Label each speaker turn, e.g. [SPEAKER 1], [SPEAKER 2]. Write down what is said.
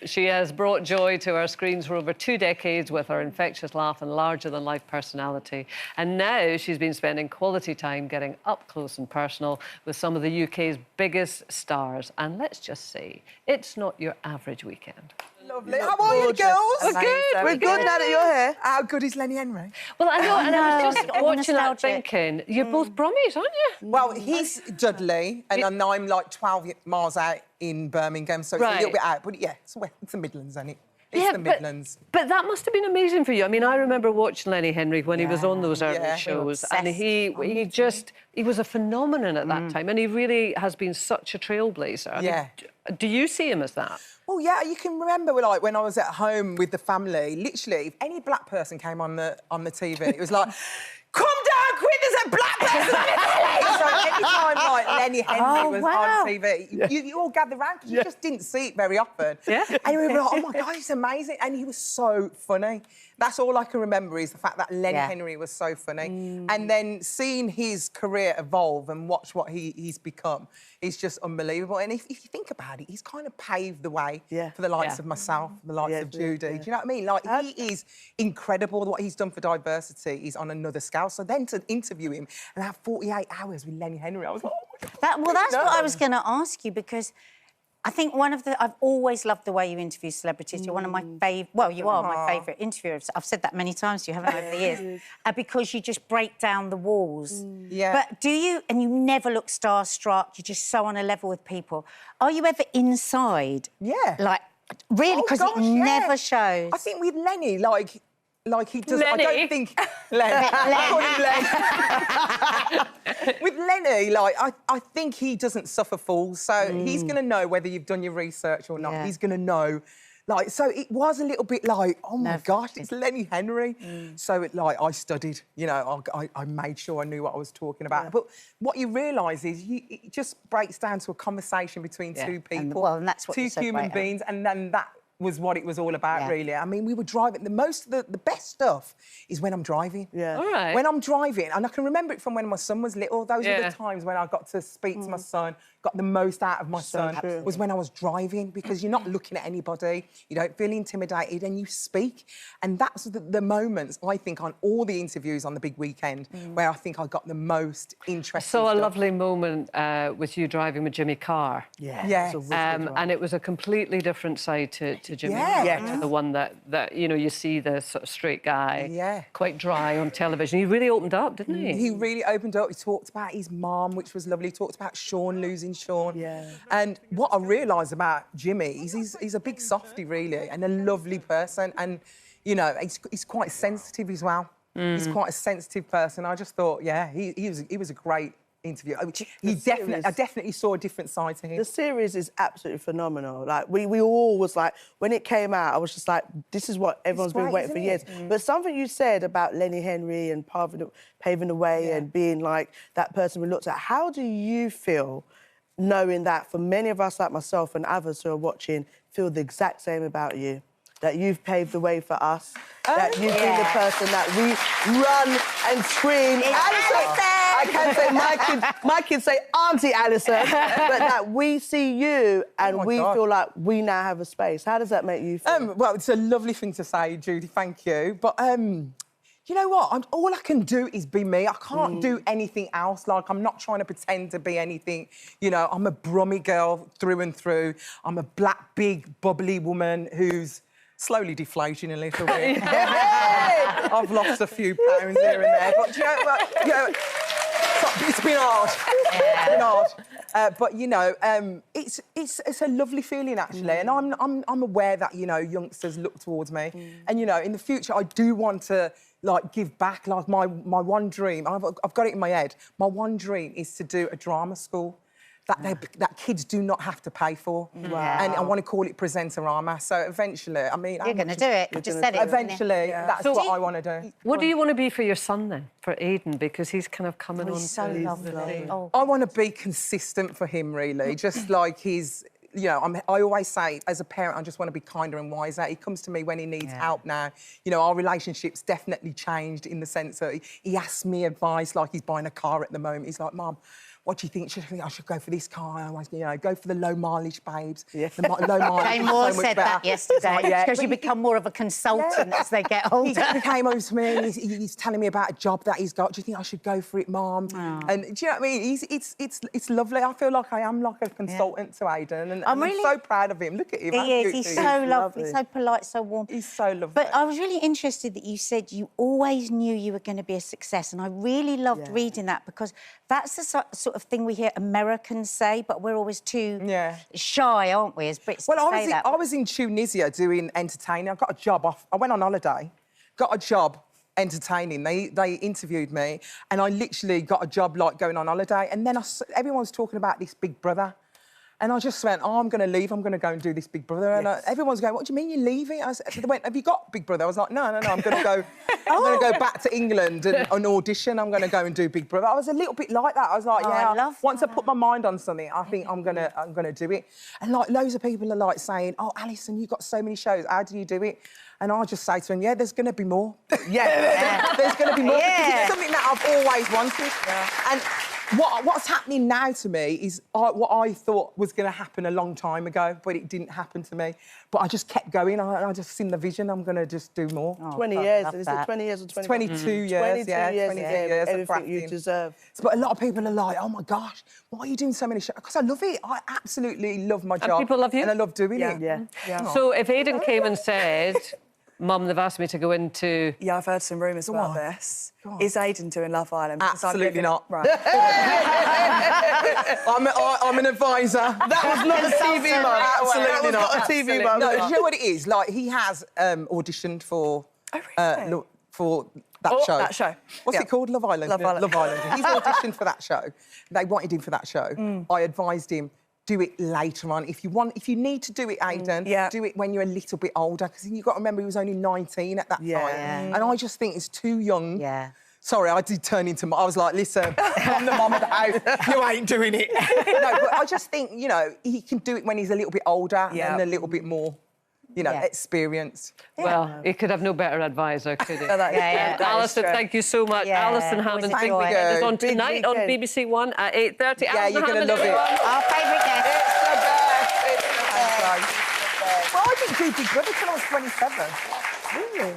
[SPEAKER 1] She has brought joy to our screens for over 2 decades with her infectious laugh and larger-than-life personality. And now she's been spending quality time getting up close and personal with some of the UK's biggest stars. And let's just say, it's not your average weekend.
[SPEAKER 2] Lovely. How are you, girls?
[SPEAKER 1] We're good.
[SPEAKER 2] We're good now that you're here. How good is Lenny Henry?
[SPEAKER 1] Well, I know, and I was just watching that thinking, you're both Brummies, aren't you?
[SPEAKER 2] Well, he's Dudley, and I'm like 12 miles out in Birmingham, so it's a little bit out. But yeah, it's the Midlands, isn't it? It's the Midlands.
[SPEAKER 1] But that must have been amazing for you. I mean, I remember watching Lenny Henry when he was on those early shows, and he was a phenomenon at that time, and he really has been such a trailblazer. I mean, do you see him as that?
[SPEAKER 2] Well, yeah, you can remember, like, when I was at home with the family, literally, if any black person came on the TV, it was like, come down quick, there's a black person on the telly! So every time, like, Lenny Henry was on TV, you all gathered round because you just didn't see it very often.
[SPEAKER 1] Yeah.
[SPEAKER 2] And you were like, oh, my God, he's amazing. And he was so funny. That's all I can remember is the fact that Lenny Henry was so funny. And then seeing his career evolve and watch what he's become is just unbelievable. And if you think about it, he's kind of paved the way for the likes of myself, the likes of Judy. Do you know what I mean? Like, he is incredible. What he's done for diversity is on another scale. So then to interview him and have 48 hours with Lenny Henry, I was like, oh, my God.
[SPEAKER 3] Well, that's what I was going to ask you, because I think I've always loved the way you interview celebrities. You're one of my favourite... Well, you are my favourite interviewers. I've said that many times to you, haven't I, over the years? Because you just break down the walls. But do you... And you never look starstruck. You're just so on a level with people. Are you ever inside?
[SPEAKER 2] Yeah.
[SPEAKER 3] Like, really? Because it never shows.
[SPEAKER 2] I think with Lenny, like he does...
[SPEAKER 1] Lenny?
[SPEAKER 2] I don't think... Lenny. With Lenny, like, I think he doesn't suffer fools, so he's going to know whether you've done your research or not. He's going to know. Like, so it was a little bit like, oh, my gosh, it's Lenny Henry. So, I studied, you know, I made sure I knew what I was talking about. But what you realise is it just breaks down to a conversation between two people.
[SPEAKER 3] And that's what
[SPEAKER 2] two human beings, and then that was what it was all about, really. I mean, we were driving. The best stuff is when I'm driving.
[SPEAKER 1] All right.
[SPEAKER 2] When I'm driving, and I can remember it from when my son was little. Those were the times when I got to speak to my son, got the most out of my son, was when I was driving, because you're not looking at anybody, you don't feel intimidated, and you speak. And that's the moments, I think, on all the interviews on the big weekend, where I think I got the most interesting
[SPEAKER 1] I saw a
[SPEAKER 2] stuff.
[SPEAKER 1] lovely moment with you driving with Jimmy Carr. And it was a completely different side to Jimmy, to the one that you know, you see the sort of straight guy, quite dry on television. He really opened up, didn't he?
[SPEAKER 2] He really opened up. He talked about his mum, which was lovely. He talked about Sean losing Sean. And what I realised about Jimmy is he's a big softie, really, and a lovely person. And, you know, he's quite sensitive as well. He's quite a sensitive person. I just thought, he was a great interview. I mean, I definitely saw a different side to him.
[SPEAKER 4] The series is absolutely phenomenal. Like, we all was like, when it came out, I was just like, this is what everyone's been waiting for years. But something you said about Lenny Henry and paving the way and being like that person we looked at, how do you feel knowing that for many of us like myself and others who are watching feel the exact same about you? That you've paved the way for us, that you've been the person that we run and scream. I can't say my kids say Auntie Alison, but that we see you and we feel like we now have a space. How does that make you feel?
[SPEAKER 2] Well, it's a lovely thing to say, Judy, thank you. But you know what? All I can do is be me. I can't do anything else. Like, I'm not trying to pretend to be anything. You know, I'm a Brummie girl through and through. I'm a black, big, bubbly woman who's slowly deflating a little bit. I've lost a few pounds here and there, but you know, it's been hard. It's been hard. But you know, it's a lovely feeling actually, and I'm aware that, you know, youngsters look towards me, and you know, in the future I do want to like give back. Like my one dream, I've got it in my head. My one dream is to do a drama school that kids do not have to pay for. And I want to call it Presentorama. So eventually, I mean...
[SPEAKER 3] You're going to do it. You just said it.
[SPEAKER 2] Eventually, that's what I want to do.
[SPEAKER 1] What do you want to be for your son, then, for Aidan? Because he's kind of coming on...
[SPEAKER 3] He's so lovely.
[SPEAKER 2] I want to be consistent for him, really. Just like he's... You know, I always say, as a parent, I just want to be kinder and wiser. He comes to me when he needs help now. You know, our relationship's definitely changed in the sense that he asks me advice, like he's buying a car at the moment. He's like, Mum, what do you think? Should I think I should go for this car? I always, you know, go for the low mileage, babes.
[SPEAKER 4] Yeah.
[SPEAKER 2] The low mileage.
[SPEAKER 3] Jane
[SPEAKER 2] is
[SPEAKER 3] Moore
[SPEAKER 2] so much
[SPEAKER 3] said
[SPEAKER 2] better.
[SPEAKER 3] that yesterday,
[SPEAKER 2] Yeah.
[SPEAKER 3] because you
[SPEAKER 2] But
[SPEAKER 3] become more of a consultant as they get older.
[SPEAKER 2] He came over to me and he's telling me about a job that he's got. Do you think I should go for it, Mum? And do you know what I mean? It's lovely. I feel like I am like a consultant to Aidan, and I'm
[SPEAKER 3] really
[SPEAKER 2] so proud of him. Look at him.
[SPEAKER 3] He is. He's so lovely, so polite, so warm.
[SPEAKER 2] He's so lovely.
[SPEAKER 3] But I was really interested that you said you always knew you were going to be a success, and I really loved reading that, because that's the sort of thing we hear Americans say, but we're always too shy, aren't we, as Brits?
[SPEAKER 2] Well, I was in Tunisia doing entertaining. I got a job off. I went on holiday, got a job entertaining. They interviewed me, and I literally got a job like going on holiday. And then everyone's talking about this Big Brother. And I just went, oh, I'm going to leave. I'm going to go and do this Big Brother. And everyone's going, what do you mean you're leaving? They went, have you got Big Brother? I was like, no, I'm going to go. I'm going to go back to England and audition. I'm going to go and do Big Brother. I was a little bit like that. I was like, once I put my mind on something, I think I'm going to do it. And like loads of people are like saying, oh, Alison, you've got so many shows. How do you do it? And I just say to them, there's going to be more. There's going to be more. Because it's something that I've always wanted. And what's happening now to me is what I thought was going to happen a long time ago, but it didn't happen to me. But I just kept going. I just seen the vision. I'm going to just do more.
[SPEAKER 4] 20 years. Is it 20 years or
[SPEAKER 2] 22 years,
[SPEAKER 4] 22 years,
[SPEAKER 2] 22 years of
[SPEAKER 4] everything you deserve.
[SPEAKER 2] But a lot of people are like, oh, my gosh, why are you doing so many shows? Because I love it. I absolutely love my job.
[SPEAKER 1] And people love you?
[SPEAKER 2] And I love doing it.
[SPEAKER 4] Yeah.
[SPEAKER 1] So if Aidan came and said, Mum, they've asked me to go into...
[SPEAKER 5] Yeah, I've heard some rumours about this. Is Aidan doing Love Island?
[SPEAKER 2] Absolutely not.
[SPEAKER 5] Right.
[SPEAKER 2] I'm an advisor.
[SPEAKER 4] That was not a TV mum.
[SPEAKER 2] Absolutely
[SPEAKER 4] not a TV mum.
[SPEAKER 2] No, do you know what it is? Like, he has auditioned for... for that show.
[SPEAKER 5] That show.
[SPEAKER 2] What's it called? Love Island.
[SPEAKER 5] Love Island.
[SPEAKER 2] Love Island. He's auditioned for that show. They wanted him for that show. I advised him, do it later on. If you need to do it, Aidan, do it when you're a little bit older, because you've got to remember he was only 19 at that time. And I just think it's too young. Sorry, I did turn into... I was like, listen, I'm the mum of the house. You ain't doing it. No, but I just think, you know, he can do it when he's a little bit older and a little bit more, you know, experienced.
[SPEAKER 1] Well, he could have no better advisor, could he?
[SPEAKER 5] Alison,
[SPEAKER 1] Alison, thank you so much. Alison Hammond,
[SPEAKER 2] thank you.
[SPEAKER 1] is on tonight on BBC One at 8:30.
[SPEAKER 2] Yeah, you're going to love it.
[SPEAKER 3] Our favourite guest.
[SPEAKER 2] It's the best. It's the best. Well, I didn't do Big Brother till I was 27. Really?